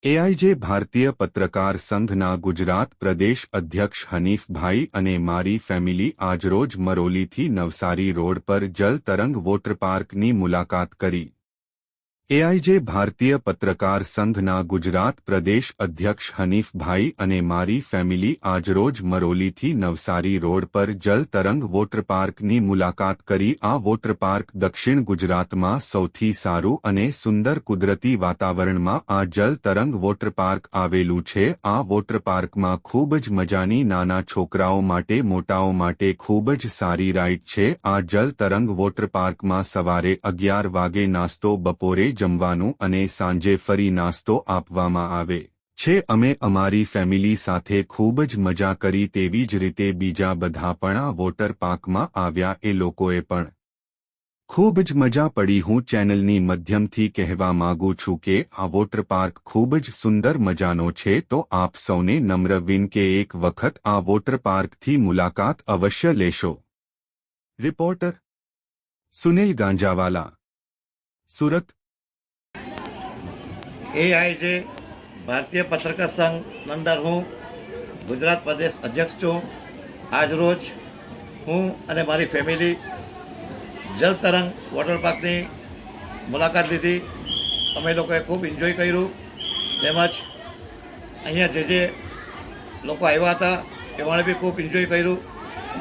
એઆઈજે ભારતીય પત્રકાર સંઘના ગુજરાત પ્રદેશ અધ્યક્ષ હનીફભાઈ અને મારી ફેમિલી આજરોજ મરોલીથી નવસારી રોડ પર જલ તરંગ વોટર પાર્કની મુલાકાત કરી। એઆઈજે ભારતીય પત્રકાર સંઘના ગુજરાત પ્રદેશ અધ્યક્ષ હનીફભાઈ અને મારી ફેમિલી આજરોજ મરોલીથી નવસારી રોડ પર જલ તરંગ વોટર પાર્કની મુલાકાત કરી। આ વોટર પાર્ક દક્ષિણ ગુજરાતમાં સૌથી સારું અને સુંદર કુદરતી વાતાવરણમાં આ જલ તરંગ વોટર પાર્ક આવેલું છે। આ વોટર પાર્કમાં ખૂબ જ મજાની નાના છોકરાઓ માટે મોટાઓ માટે ખૂબ જ સારી રાઇડ છે। આ જલ તરંગ વોટર પાર્કમાં સવારે 11 વાગે નાસ્તો, બપોરે જમવાનું અને સાંજે ફરી નાસ્તો આપવામાં આવે છે। અમે અમારી ફેમિલી સાથે ખૂબ જ મજા કરી। તેવી જ રીતે બીજા બધા પણ આ વોટર પાર્કમાં આવ્યા, એ લોકોએ પણ ખૂબ જ મજા પડી। હું ચેનલની મધ્યમથી કહેવા માંગુ છું કે આ વોટર પાર્ક ખૂબ જ સુંદર મજાનો છે, તો આપ સૌને નમ્ર વિનંતી કે એક વખત આ વોટર પાર્કથી મુલાકાત અવશ્ય લેશો। રિપોર્ટર સુનિલ ગાંજાવાલા, સુરત। એઆઈજે ભારતીય પત્રકાર સંઘ અંદર હું ગુજરાત પ્રદેશ અધ્યક્ષ છું। આજરોજ હું અને મારી ફેમિલી જલ તરંગ વોટર પાર્કની મુલાકાત લીધી। અમે લોકોએ ખૂબ એન્જોય કર્યું, તેમજ અહીંયા જે લોકો આવ્યા હતા એમણે બી ખૂબ એન્જોય કર્યું।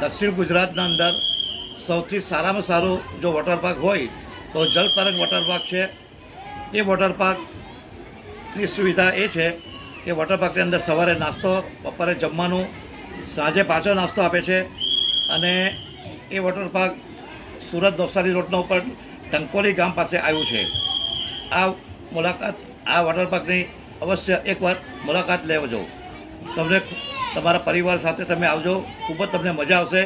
દક્ષિણ ગુજરાતના અંદર સૌથી સારામાં સારું જો વોટર પાર્ક હોય તો જલ તરંગ વોટર પાર્ક છે। એ વોટર પાર્કની સુવિધા એ છે કે વોટર પાર્કની અંદર સવારે નાસ્તો, બપોરે જમવાનું, સાંજે પાછો નાસ્તો આપે છે। અને એ વોટર પાર્ક સુરત નવસારી રોડના ઉપર ટંકોલી ગામ પાસે આવ્યું છે। આ વોટર પાર્કની અવશ્ય એકવાર મુલાકાત લેજો। તમને તમારા પરિવાર સાથે તમે આવજો, ખૂબ જ તમને મજા આવશે।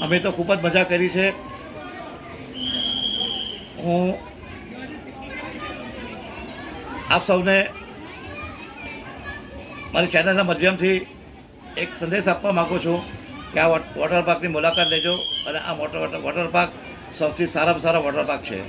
અમે તો ખૂબ જ મજા કરી છે। હું આપ સૌને મારી ચેનલના માધ્યમથી એક સંદેશ આપવા માગું છું કે આ વોટર પાર્કની મુલાકાત લેજો અને આ વોટર પાર્ક સૌથી સારામાં સારા વોટર પાર્ક છે।